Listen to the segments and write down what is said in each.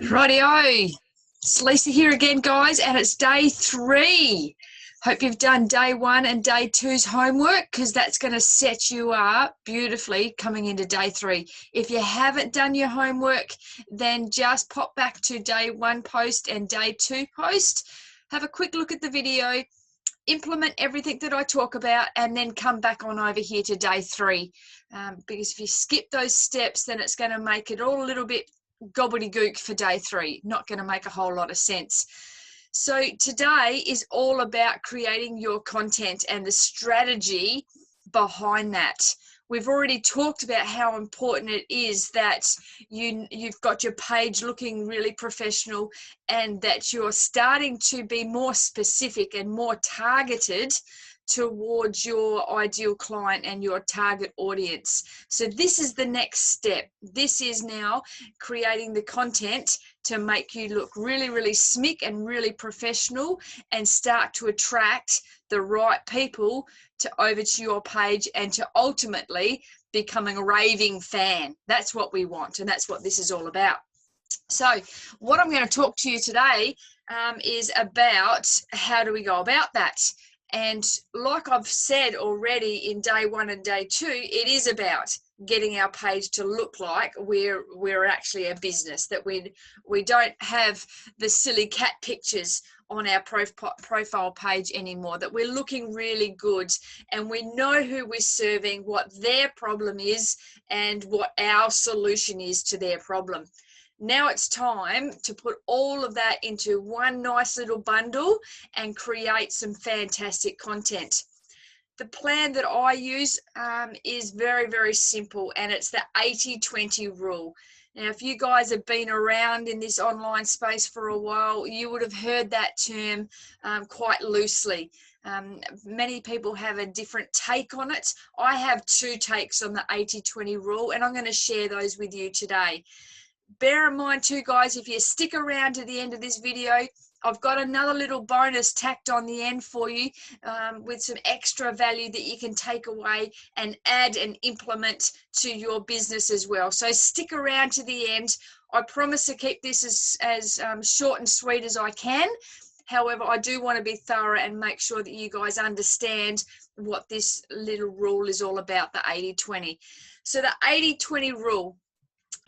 Rightio, it's Lisa here again, guys, and it's day 3. Hope you've done day 1 and day 2's homework, because that's going to set you up beautifully coming into day 3. If you haven't done your homework, then just pop back to day 1 post and day 2 post. Have a quick look at the video, implement everything that I talk about, and then come back on over here to day 3. Because if you skip those steps, then it's going to make it all a little bit gobbledygook for day 3. Not going to make a whole lot of sense. So today is all about creating your content and the strategy behind that. We've already talked about how important it is that you've got your page looking really professional, and that you're starting to be more specific and more targeted towards your ideal client and your target audience. So this is the next step. This is now creating the content to make you look really, really slick and really professional, and start to attract the right people over to your page, and to ultimately becoming a raving fan. That's what we want, and that's what this is all about. So what I'm going to talk to you today is about how do we go about that. And like I've said already in day 1 and day 2, it is about getting our page to look like we're actually a business, that we don't have the silly cat pictures on our profile page anymore, that we're looking really good, and we know who we're serving, what their problem is, and what our solution is to their problem. Now it's time to put all of that into one nice little bundle and create some fantastic content. The plan that I use is very, very simple, and it's the 80-20 rule. Now, if you guys have been around in this online space for a while, you would have heard that term quite loosely. Many people have a different take on it. I have 2 takes on the 80-20 rule, and I'm going to share those with you today. Bear in mind too, guys, if you stick around to the end of this video, I've got another little bonus tacked on the end for you with some extra value that you can take away and add and implement to your business as well. So stick around to the end. I promise to keep this as short and sweet as I can. However, I do want to be thorough and make sure that you guys understand what this little rule is all about, the 80-20. So the 80-20 rule,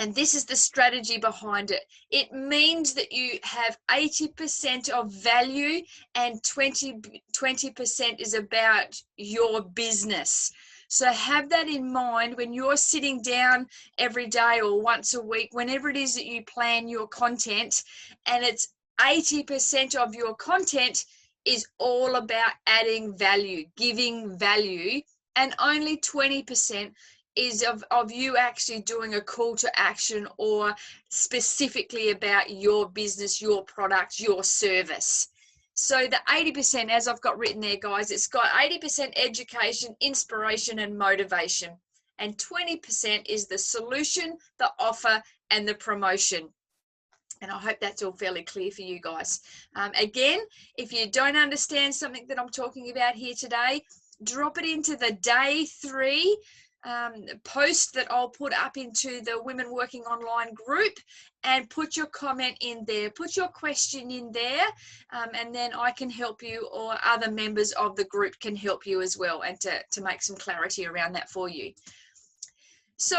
and this is the strategy behind it. It means that you have 80% of value, and 20% is about your business. So have that in mind when you're sitting down every day or once a week, whenever it is that you plan your content, and it's 80% of your content is all about adding value, giving value, and only 20% is of you actually doing a call to action, or specifically about your business, your product, your service. So the 80%, as I've got written there, guys, it's got 80% education, inspiration, and motivation. And 20% is the solution, the offer, and the promotion. And I hope that's all fairly clear for you guys. Again, if you don't understand something that I'm talking about here today, drop it into the day 3 post that I'll put up into the Women Working Online group, and put your comment in there, put your question in there, and then I can help you, or other members of the group can help you as well, and to make some clarity around that for you. So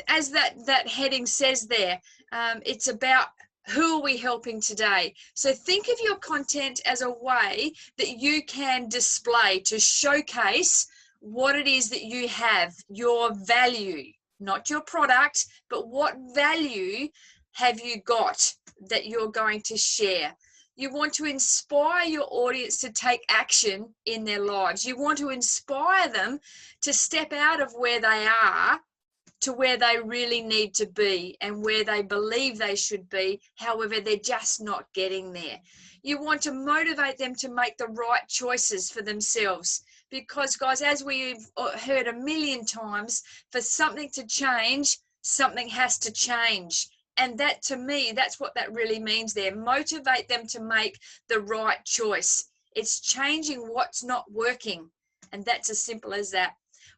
as that heading says there, it's about who are we helping today. So think of your content as a way that you can display to showcase what it is that you have, your value, not your product, but what value have you got that you're going to share. You want to inspire your audience to take action in their lives. You want to inspire them to step out of where they are to where they really need to be, and where they believe they should be. However, they're just not getting there. You want to motivate them to make the right choices for themselves. Because, guys, as we've heard a million times, for something to change, something has to change. And that, to me, that's what that really means there. Motivate them to make the right choice. It's changing what's not working. And that's as simple as that.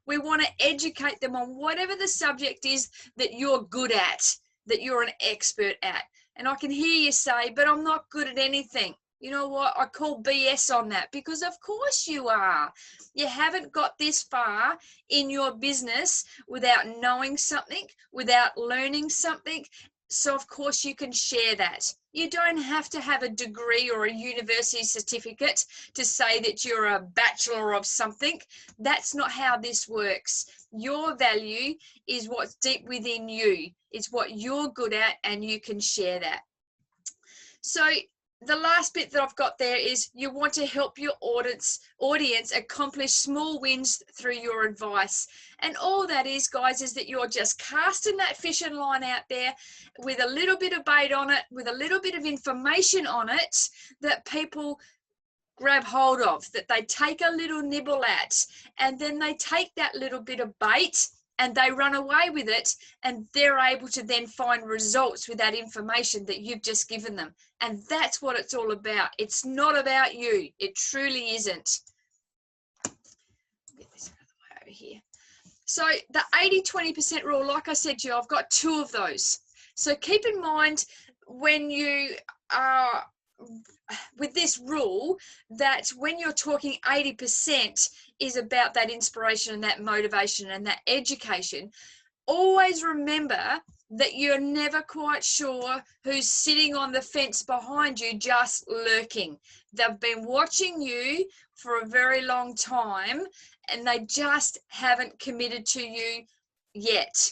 We want to educate them on whatever the subject is that you're good at, that you're an expert at. And I can hear you say, but I'm not good at anything. You know what? I call BS on that, because of course you are. You haven't got this far in your business without knowing something, without learning something. So of course you can share that. You don't have to have a degree or a university certificate to say that you're a bachelor of something. That's not how this works. Your value is what's deep within you. It's what you're good at, and you can share that. So the last bit that I've got there is you want to help your audience accomplish small wins through your advice. And all that is, guys, is that you're just casting that fishing line out there with a little bit of bait on it, with a little bit of information on it that people grab hold of, that they take a little nibble at, and then they take that little bit of bait and they run away with it, and they're able to then find results with that information that you've just given them. And that's what it's all about. It's not about you. It truly isn't. Get this out of the way over here. So the 80-20% rule, like I said to you, I've got 2 of those. So keep in mind when you are with this rule that when you're talking 80% is about that inspiration and that motivation and that education, always remember that you're never quite sure who's sitting on the fence behind you just lurking. They've been watching you for a very long time and they just haven't committed to you yet.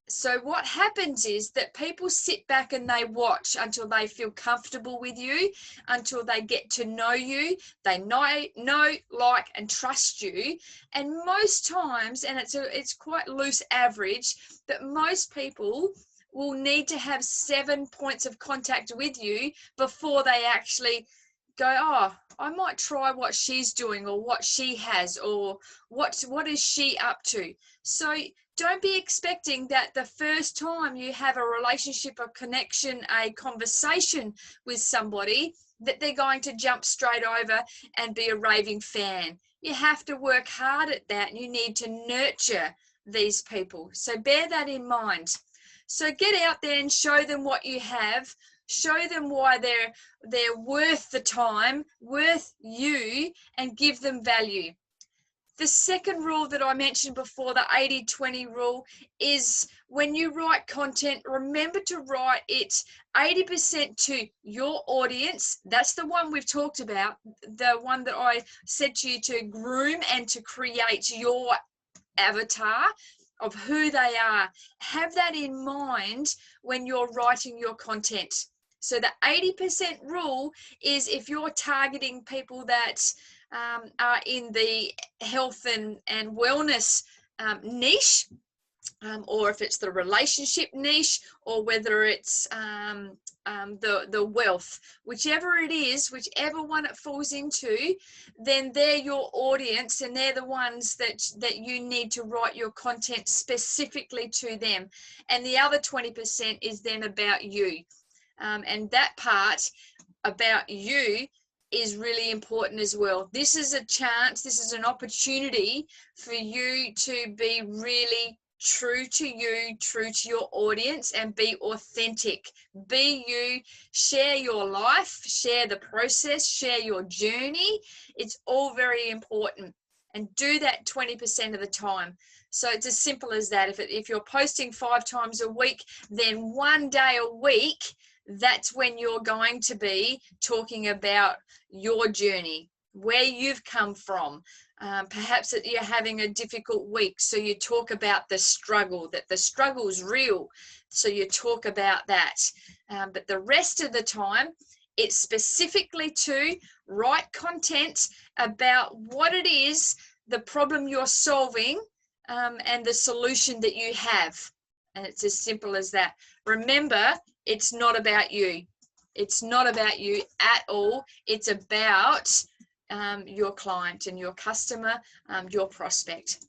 So what happens is that people sit back and they watch until they feel comfortable with you, until they get to know you, they know, like, and trust you. And most times, and it's quite loose average, but most people will need to have 7 points of contact with you before they actually go, oh, I might try what she's doing, or what she has, or what is she up to. So don't be expecting that the first time you have a relationship, a connection, a conversation with somebody, that they're going to jump straight over and be a raving fan. You have to work hard at that, and you need to nurture these people. So bear that in mind. So get out there and show them what you have. Show them why they're worth the time, worth you, and give them value. The second rule that I mentioned before, the 80-20 rule, is when you write content, remember to write it 80% to your audience. That's the one we've talked about, the one that I said to you to groom and to create your avatar of who they are. Have that in mind when you're writing your content. So the 80% rule is if you're targeting people that are in the health and wellness niche, or if it's the relationship niche, or whether it's the wealth, whichever it is, whichever one it falls into, then they're your audience, and they're the ones that you need to write your content specifically to them. And the other 20% is then about you. And that part about you is really important as well. This is a chance, this is an opportunity for you to be really true to you, true to your audience, and be authentic. Be you, share your life, share the process, share your journey. It's all very important. And do that 20% of the time. So it's as simple as that. If you're posting 5 times a week, then 1 day a week, that's when you're going to be talking about your journey, where you've come from. Perhaps that you're having a difficult week, so you talk about the struggle, that the struggle's real, so you talk about that. But the rest of the time, it's specifically to write content about what it is, the problem you're solving, and the solution that you have. And it's as simple as that. Remember, it's not about you. It's not about you at all. It's about your client and your customer, your prospect.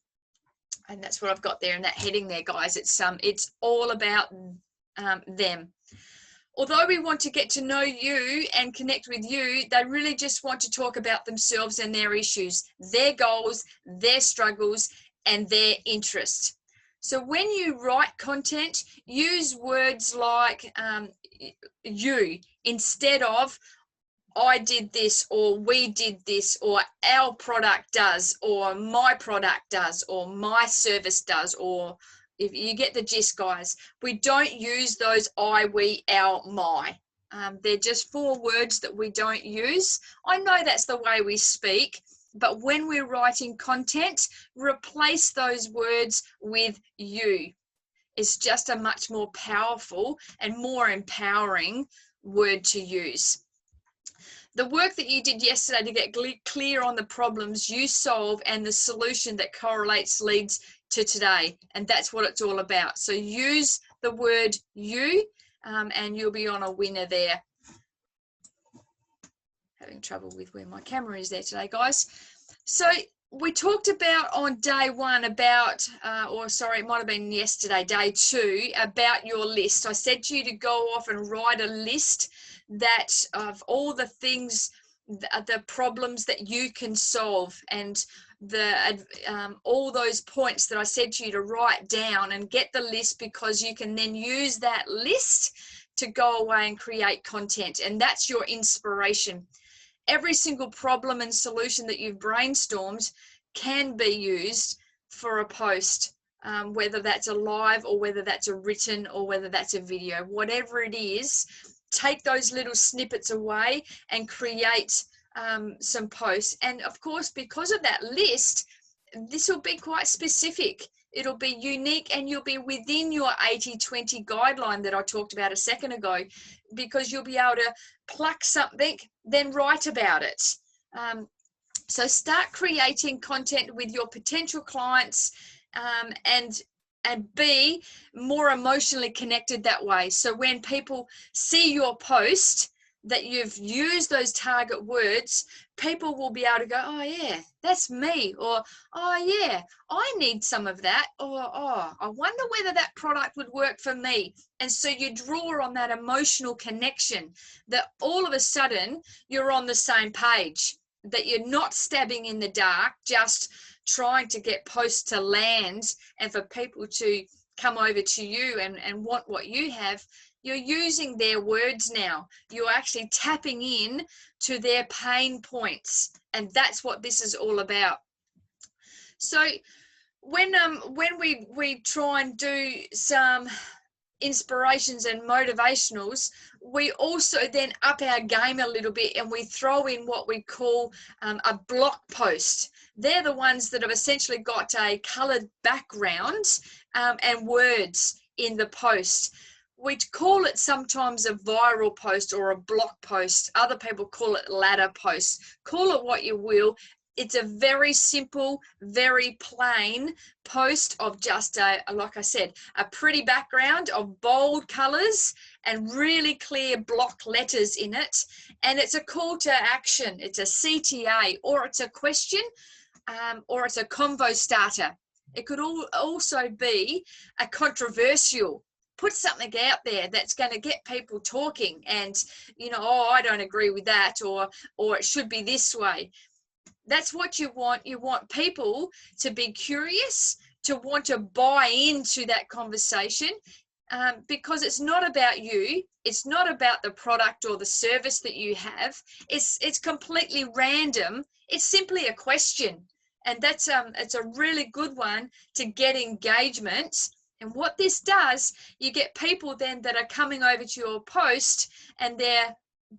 And that's what I've got there in that heading there, guys. It's all about them. Although we want to get to know you and connect with you, they really just want to talk about themselves and their issues, their goals, their struggles, and their interests. So when you write content, use words like you instead of I did this, or we did this, or our product does, or my product does, or my service does, or if you get the gist, guys. We don't use those I, we, our, my. They're just 4 words that we don't use. I know that's the way we speak, but when we're writing content, replace those words with you. It's just a much more powerful and more empowering word to use. The work that you did yesterday to get clear on the problems you solve and the solution that correlates leads to today. And that's what it's all about. So use the word you, and you'll be on a winner there. Having trouble with where my camera is there today, guys. So we talked about on day 1 about, or sorry, it might have been yesterday, day 2, about your list. I said to you to go off and write a list that of all the things, the problems that you can solve, and the all those points that I said to you to write down and get the list, because you can then use that list to go away and create content, and that's your inspiration. Every single problem and solution that you've brainstormed can be used for a post, whether that's a live or whether that's a written or whether that's a video, whatever it is. Take those little snippets away and create some posts. And of course, because of that list, this will be quite specific. It'll be unique, and you'll be within your 80-20 guideline that I talked about a second ago, because you'll be able to pluck something, then write about it. So start creating content with your potential clients, and be more emotionally connected that way. So when people see your post that you've used those target words, people will be able to go, oh yeah, that's me, or oh yeah, I need some of that, or oh, I wonder whether that product would work for me. And so you draw on that emotional connection, that all of a sudden you're on the same page, that you're not stabbing in the dark, just trying to get posts to land and for people to come over to you and want what you have. You're using their words now. You're actually tapping in to their pain points, and that's what this is all about. So when we try and do some inspirations and motivationals, we also then up our game a little bit, and we throw in what we call a block post. They're the ones that have essentially got a colored background and words in the post. We call it sometimes a viral post or a block post. Other people call it ladder posts. Call it what you will. It's a very simple, very plain post of just like I said, a pretty background of bold colors and really clear block letters in it. And it's a call to action. It's a CTA, or it's a question, or it's a convo starter. It could also be a controversial. Put something out there that's going to get people talking, and oh, I don't agree with that, or it should be this way. That's what you want. You want people to be curious, to want to buy into that conversation, because it's not about you. It's not about the product or the service that you have. It's completely random. It's simply a question, and that's it's a really good one to get engagement. And what this does, you get people then that are coming over to your post and they're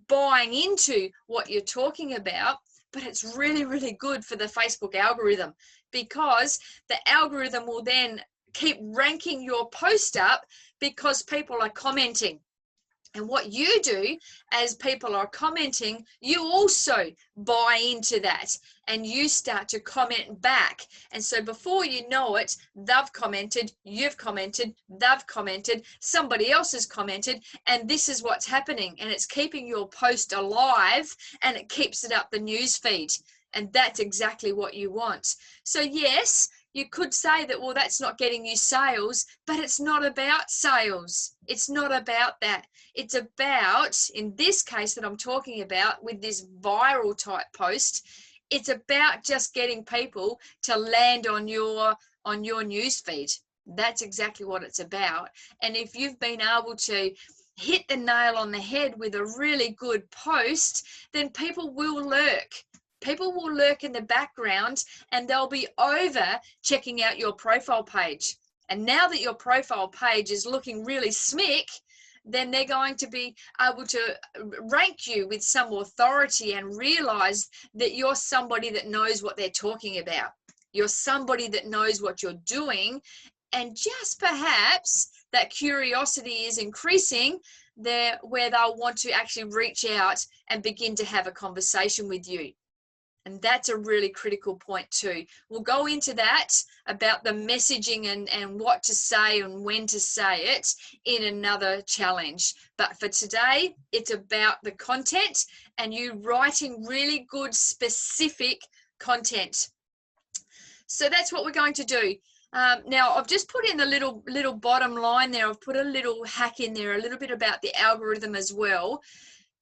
buying into what you're talking about. But it's really, really good for the Facebook algorithm, because the algorithm will then keep ranking your post up because people are commenting. And what you do as people are commenting, you also buy into that and you start to comment back. And so before you know it, they've commented, you've commented, they've commented, somebody else has commented, and this is what's happening. And it's keeping your post alive, and it keeps it up the news feed. And that's exactly what you want. So yes, you could say that, well, that's not getting you sales, but it's not about sales. It's not about that. It's about, in this case that I'm talking about with this viral type post, it's about just getting people to land on your news feed. That's exactly what it's about. And if you've been able to hit the nail on the head with a really good post, then people will lurk. People will lurk in the background, and they'll be over checking out your profile page. And now that your profile page is looking really smick, then they're going to be able to rank you with some authority and realize that you're somebody that knows what they're talking about. You're somebody that knows what you're doing, and just perhaps that curiosity is increasing there, where they'll want to actually reach out and begin to have a conversation with you. And that's a really critical point too. We'll go into that about the messaging and what to say and when to say it in another challenge. But for today, it's about the content and you writing really good, specific content. So that's what we're going to do. Now, I've just put in the little bottom line there. I've put a little hack in there, a little bit about the algorithm as well.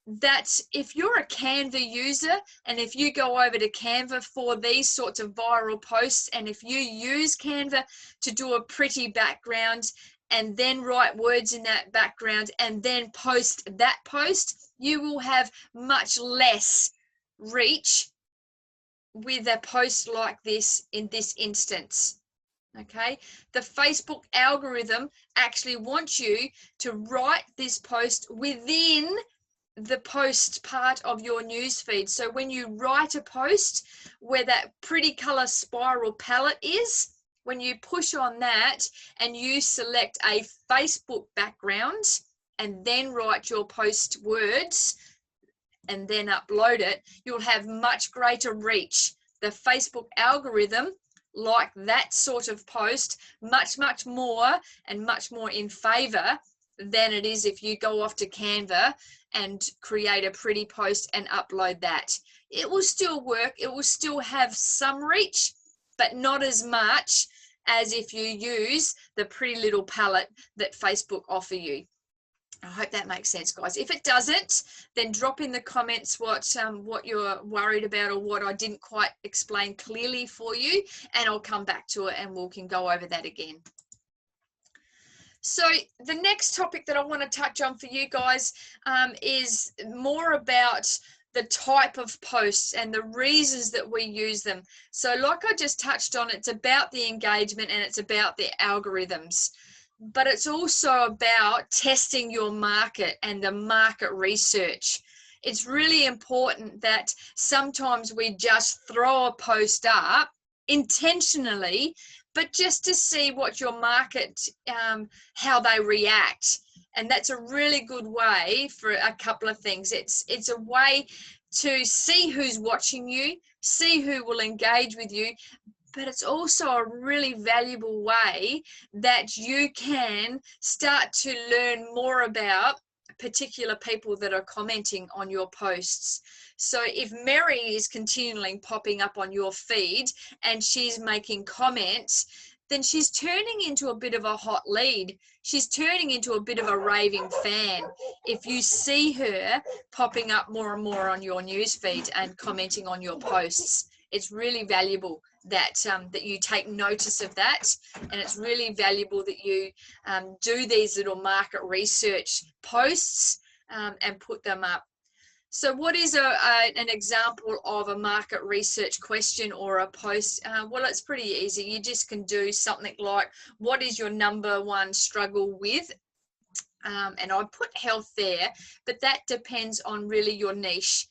That if you're a Canva user and if you go over to Canva for these sorts of viral posts, and if you use Canva to do a pretty background and then write words in that background and then post that post, you will have much less reach with a post like this in this instance. Okay, the Facebook algorithm actually wants you to write this post within the post part of your news feed. So when you write a post where that pretty color spiral palette is, when you push on that and you select a Facebook background and then write your post words and then upload it, you'll have much greater reach. The Facebook algorithm like that sort of post much more and much more in favor than it is if you go off to Canva and create a pretty post and upload that. It will still work, it will still have some reach, but not as much as if you use the pretty little palette that Facebook offer you. I hope that makes sense, guys. If it doesn't, then drop in the comments what you're worried about or what I didn't quite explain clearly for you, and I'll come back to it and we can go over that again. So the next topic that I want to touch on for you guys is more about the type of posts and the reasons that we use them. So like I just touched on, it's about the engagement and it's about the algorithms. But it's also about testing your market and the market research. It's really important that sometimes we just throw a post up intentionally, but just to see what your market, how they react. And that's a really good way for a couple of things. It's a way to see who's watching you, see who will engage with you, but it's also a really valuable way that you can start to learn more about particular people that are commenting on your posts. So if Mary is continually popping up on your feed and she's making comments, then she's turning into a bit of a hot lead. She's turning into a bit of a raving fan. If you see her popping up more and more on your news feed and commenting on your posts, it's really valuable that you take notice of that, and it's really valuable that you do these little market research posts and put them up. So what is an example of a market research question or a post? Well, it's pretty easy. You just can do something like, what is your #1 struggle with? And I put health there, but that depends on really your niche.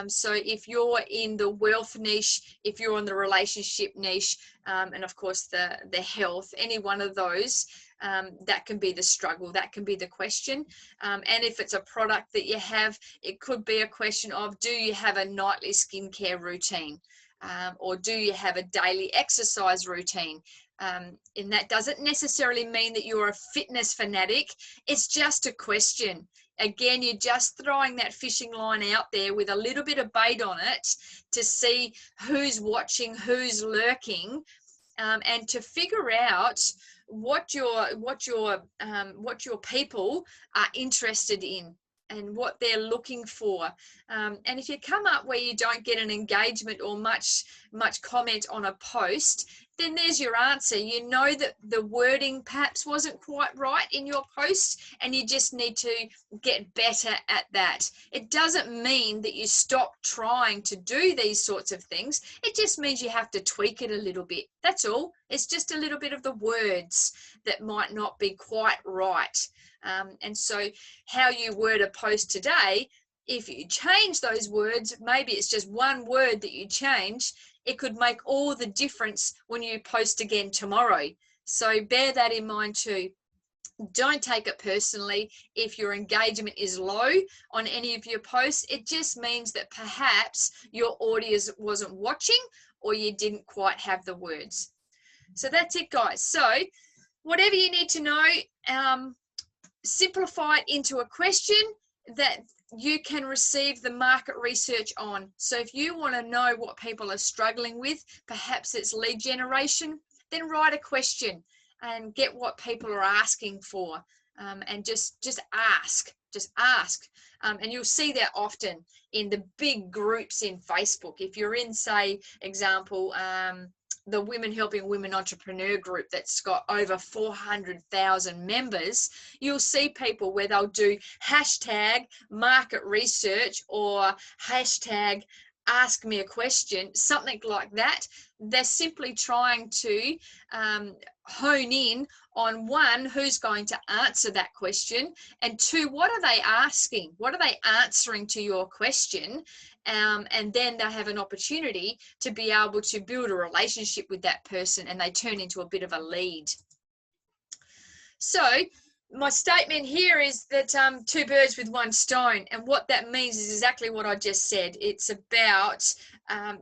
So if you're in the wealth niche, if you're on the relationship niche, and of course the health, any one of those, that can be the struggle, that can be the question. And if it's a product that you have, it could be a question of, do you have a nightly skincare routine? Or do you have a daily exercise routine? And that doesn't necessarily mean that you're a fitness fanatic. It's just a question. Again, you're just throwing that fishing line out there with a little bit of bait on it to see who's watching, who's lurking, and to figure out what your people are interested in. and what they're looking for. And if you come up where you don't get an engagement or much comment on a post, then there's your answer. You know that the wording perhaps wasn't quite right in your post, and you just need to get better at that. It doesn't mean that you stop trying to do these sorts of things. It just means you have to tweak it a little bit. That's all. It's just a little bit of the words that might not be quite right. And so how you word a post today, if you change those words, maybe it's just one word that you change, it could make all the difference when you post again tomorrow. So bear that in mind too. Don't take it personally if your engagement is low on any of your posts. It just means that perhaps your audience wasn't watching, or you didn't quite have the words. So that's it, guys. So whatever you need to know, simplify it into a question that you can receive the market research on. So if you want to know what people are struggling with, perhaps it's lead generation, then write a question and get what people are asking for, and just ask. And you'll see that often in the big groups in Facebook. If you're in, say, example, the Women Helping Women Entrepreneur group that's got over 400,000 members, you'll see people where they'll do hashtag market research or hashtag ask me a question, something like that. They're simply trying to hone in on, one, who's going to answer that question, and two, what are they asking? What are they answering to your question? And then they have an opportunity to be able to build a relationship with that person, and they turn into a bit of a lead. So my statement here is that two birds with one stone, and what that means is exactly what I just said. It's about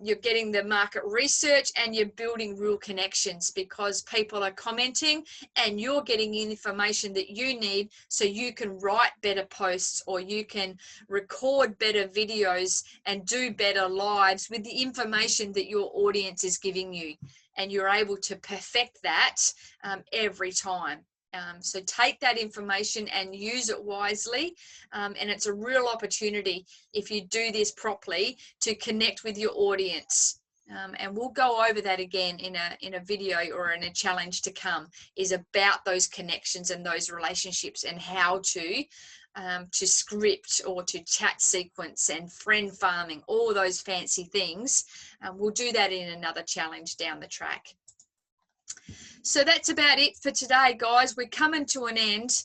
you're getting the market research and you're building real connections, because people are commenting and you're getting information that you need so you can write better posts, or you can record better videos and do better lives with the information that your audience is giving you, and you're able to perfect that every time. So take that information and use it wisely, and it's a real opportunity, if you do this properly, to connect with your audience. And we'll go over that again in a video or in a challenge to come, is about those connections and those relationships, and how to script or to chat sequence and friend farming, all those fancy things. We'll do that in another challenge down the track. So that's about it for today, guys. We're coming to an end.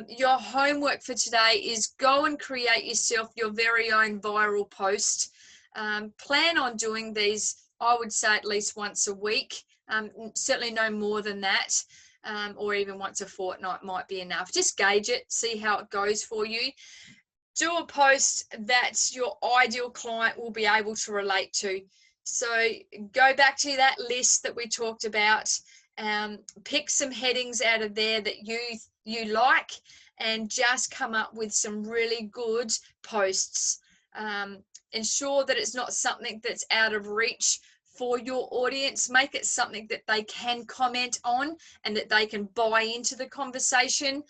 Your homework for today is go and create yourself your very own viral post. Plan on doing these, I would say, at least once a week. Certainly no more than that, or even once a fortnight might be enough. Just gauge it, see how it goes for you. Do a post that your ideal client will be able to relate to. So go back to that list that we talked about. Pick some headings out of there that you like, and just come up with some really good posts. Ensure that it's not something that's out of reach for your audience. Make it something that they can comment on and that they can buy into the conversation.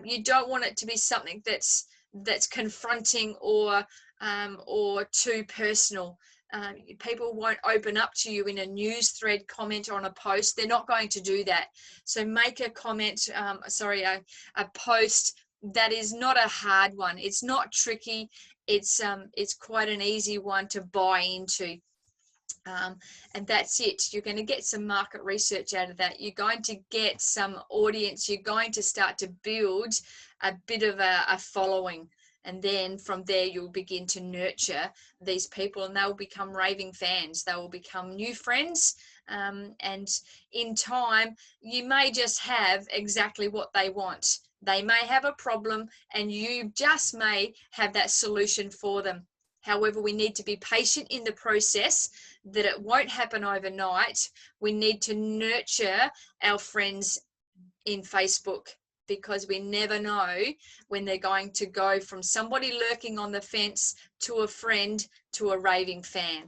You don't want it to be something that's confronting or too personal. People won't open up to you in a news thread comment on a post. They're not going to do that. So make a comment, a post that is not a hard one. It's not tricky. It's quite an easy one to buy into. And that's it. You're going to get some market research out of that. You're going to get some audience. You're going to start to build a bit of a following. And then from there, you'll begin to nurture these people, and they'll become raving fans. They will become new friends. And in time, you may just have exactly what they want. They may have a problem, and you just may have that solution for them. However, we need to be patient in the process, that it won't happen overnight. We need to nurture our friends in Facebook, because we never know when they're going to go from somebody lurking on the fence to a friend to a raving fan.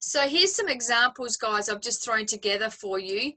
So here's some examples, guys, I've just thrown together for you.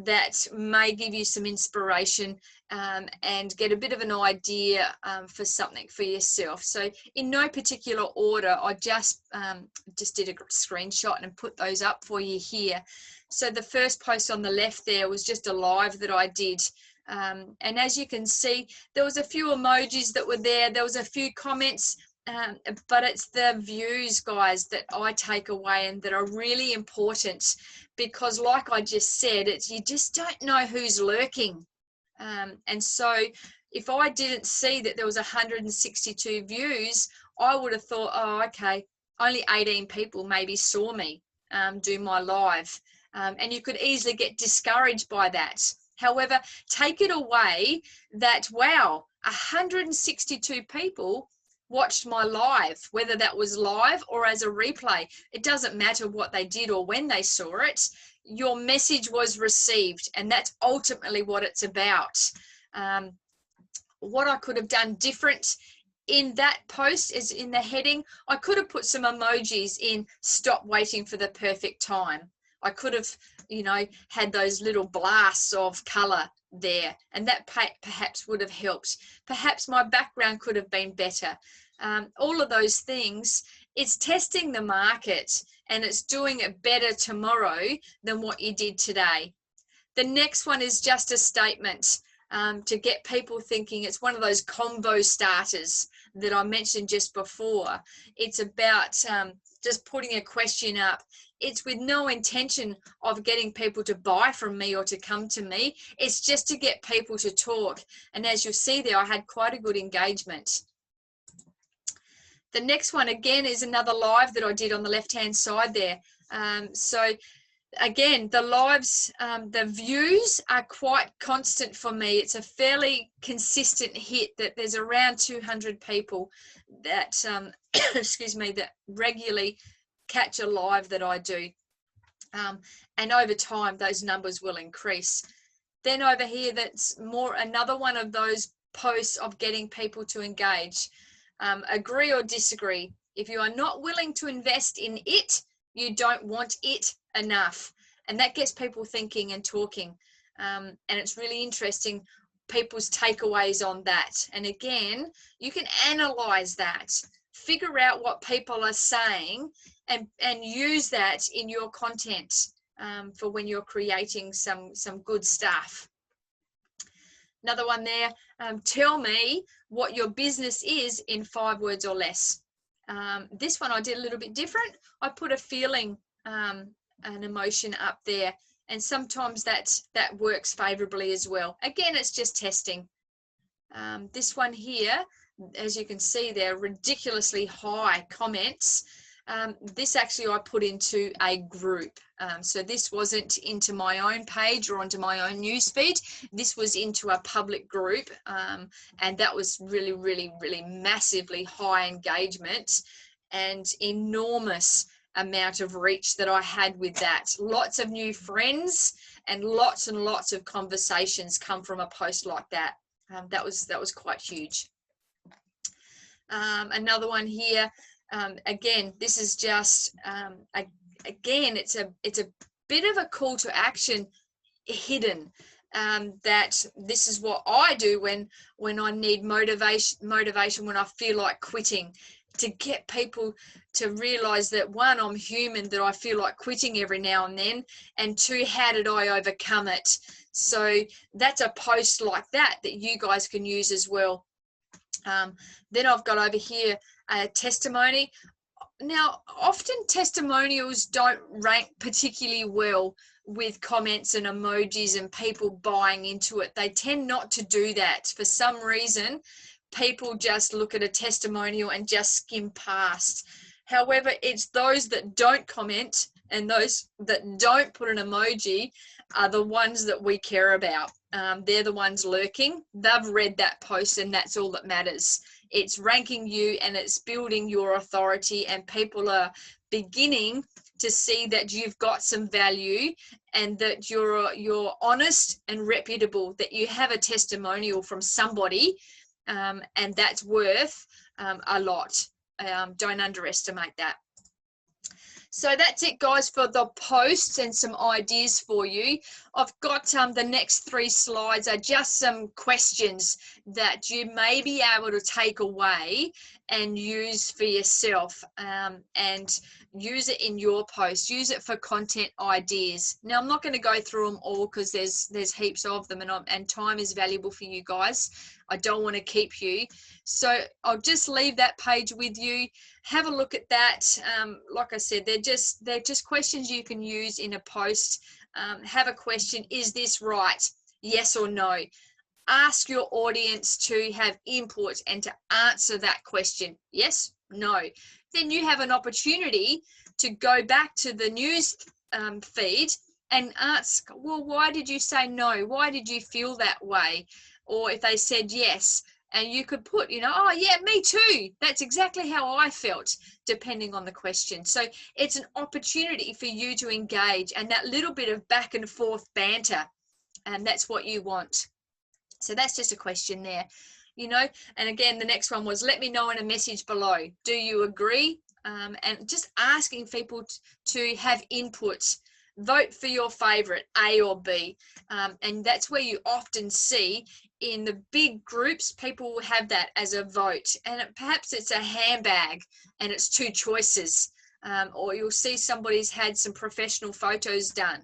that may give you some inspiration and get a bit of an idea for something for yourself. So in no particular order, I just did a screenshot and put those up for you here. So the first post on the left there was just a live that I did. And as you can see, there was a few emojis that were there. There was a few comments, but it's the views, guys, that I take away and that are really important, because like I just said, you just don't know who's lurking. And so if I didn't see that there was 162 views, I would have thought, oh, okay, only 18 people maybe saw me do my live. And you could easily get discouraged by that. However, take it away that, wow, 162 people watched my live, whether that was live or as a replay. It doesn't matter what they did or when they saw it. Your message was received, and that's ultimately what it's about. What I could have done different in that post is in the heading, I could have put some emojis in, stop waiting for the perfect time. I could have, had those little blasts of color there, and that perhaps would have helped. Perhaps my background could have been better. All of those things, it's testing the market, and it's doing it better tomorrow than what you did today. The next one is just a statement to get people thinking. It's one of those combo starters that I mentioned just before. It's about just putting a question up. It's with no intention of getting people to buy from me or to come to me. It's just to get people to talk. And as you'll see there, I had quite a good engagement. The next one, again, is another live that I did on the left-hand side there. So again, the lives, the views are quite constant for me. It's a fairly consistent hit that there's around 200 people that, excuse me, that regularly catch a live that I do. And over time, those numbers will increase. Then over here, that's another one of those posts of getting people to engage. Agree or disagree. If you are not willing to invest in it, you don't want it enough. And that gets people thinking and talking. And it's really interesting, people's takeaways on that. And again, you can analyze that, figure out what people are saying, and use that in your content for when you're creating some good stuff. Another one there, tell me what your business is in 5 words or less. This one I did a little bit different. I put a feeling, an emotion up there, and sometimes that works favorably as well. Again, it's just testing. This one here, as you can see, there are ridiculously high comments. This actually I put into a group. So this wasn't into my own page or onto my own newsfeed. This was into a public group, and that was really, really, really massively high engagement and enormous amount of reach that I had with that. Lots of new friends and lots of conversations come from a post like that. That was quite huge. Another one here. Again, this is just again, it's a bit of a call to action hidden. That this is what I do when I need motivation, when I feel like quitting, to get people to realize that, one, I'm human, that I feel like quitting every now and then, and two, how did I overcome it? So that's a post like that you guys can use as well. Then I've got over here a testimony. Now, often testimonials don't rank particularly well with comments and emojis and people buying into it. They tend not to do that. For some reason, people just look at a testimonial and just skim past. However, it's those that don't comment and those that don't put an emoji are the ones that we care about. They're the ones lurking. They've read that post, and that's all that matters. It's ranking you, and it's building your authority, and people are beginning to see that you've got some value and that you're honest and reputable, that you have a testimonial from somebody, and that's worth a lot. Don't underestimate that. So that's it, guys, for the posts and some ideas for you. I've got the next 3 slides are just some questions that you may be able to take away and use for yourself, and use it in your post. Use it for content ideas. Now, I'm not going to go through them all because there's heaps of them, and time is valuable for you guys. I don't want to keep you. So I'll just leave that page with you. Have a look at that. Like I said, they're just questions you can use in a post. Have a question: is this right? Yes or no? Ask your audience to have input and to answer that question. Yes, no. Then you have an opportunity to go back to the news feed and ask, well, why did you say no? Why did you feel that way? Or if they said yes, and you could put, oh yeah, me too. That's exactly how I felt, depending on the question. So it's an opportunity for you to engage, and that little bit of back and forth banter, and that's what you want. So that's just a question there, and again, the next one was, let me know in a message below. Do you agree? And just asking people to have input. Vote for your favorite, A or B. And that's where you often see in the big groups, people will have that as a vote. And perhaps it's a handbag and it's 2 choices. Or you'll see somebody's had some professional photos done.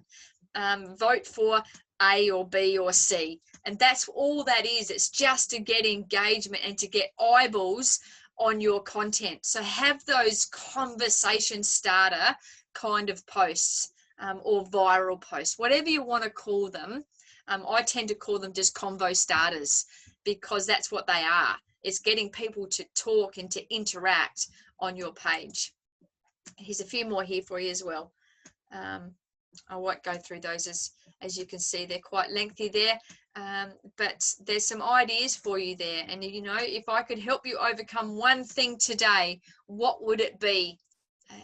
Vote for A or B or C. And that's all that is. It's just to get engagement and to get eyeballs on your content. So have those conversation starter kind of posts, or viral posts, whatever you want to call them. I tend to call them just convo starters, because that's what they are. It's getting people to talk and to interact on your page. Here's a few more here for you as well. I won't go through those, as you can see, they're quite lengthy there, but there's some ideas for you there. And if I could help you overcome one thing today, what would it be?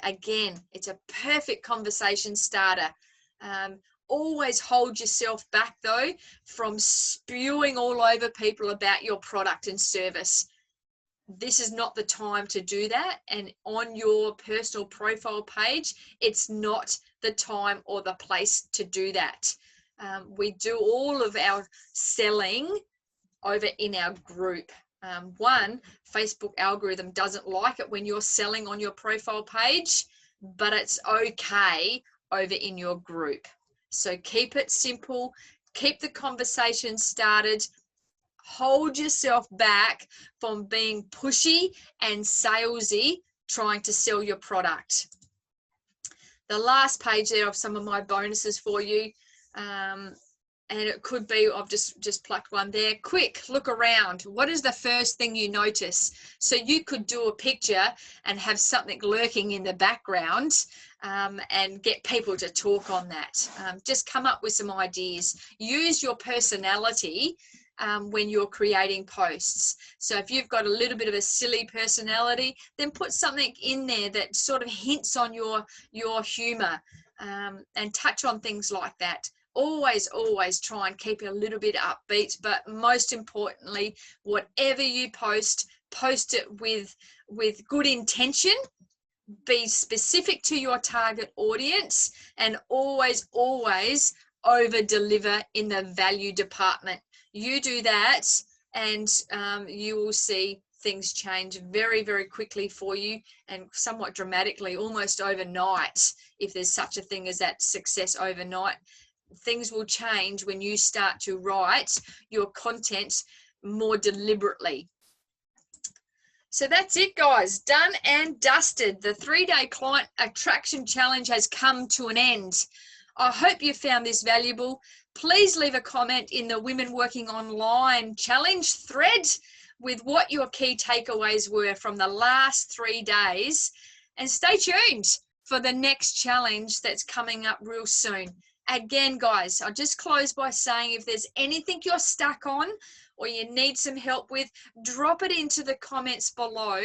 Again, it's a perfect conversation starter. Always hold yourself back, though, from spewing all over people about your product and service. This is not the time to do that. And on your personal profile page, it's not the time or the place to do that. We do all of our selling over in our group. One, Facebook algorithm doesn't like it when you're selling on your profile page, but it's okay over in your group. So keep it simple, keep the conversation started, hold yourself back from being pushy and salesy trying to sell your product. The last page there of some of my bonuses for you. And it could be, I've just plucked one there. Quick, look around. What is the first thing you notice? So you could do a picture and have something lurking in the background, and get people to talk on that. Just come up with some ideas. Use your personality when you're creating posts. So if you've got a little bit of a silly personality, then put something in there that sort of hints on your humor, and touch on things like that. Always try and keep it a little bit upbeat, but most importantly, whatever you post it with good intention. Be specific to your target audience, and always over deliver in the value department. You do that, and you will see things change very, very quickly for you, and somewhat dramatically, almost overnight. If there's such a thing as that success overnight, things will change when you start to write your content more deliberately. So that's it, guys. Done and dusted. The 3-day client attraction challenge has come to an end. I hope you found this valuable. Please leave a comment in the Women Working Online challenge thread with what your key takeaways were from the last 3 days, and stay tuned for the next challenge that's coming up real soon. Again, guys, I'll just close by saying, if there's anything you're stuck on or you need some help with, drop it into the comments below,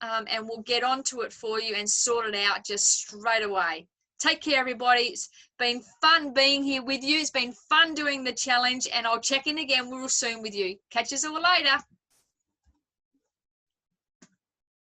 and we'll get onto it for you and sort it out just straight away. Take care, everybody. It's been fun being here with you. It's been fun doing the challenge, and I'll check in again real soon with you. Catch us all later.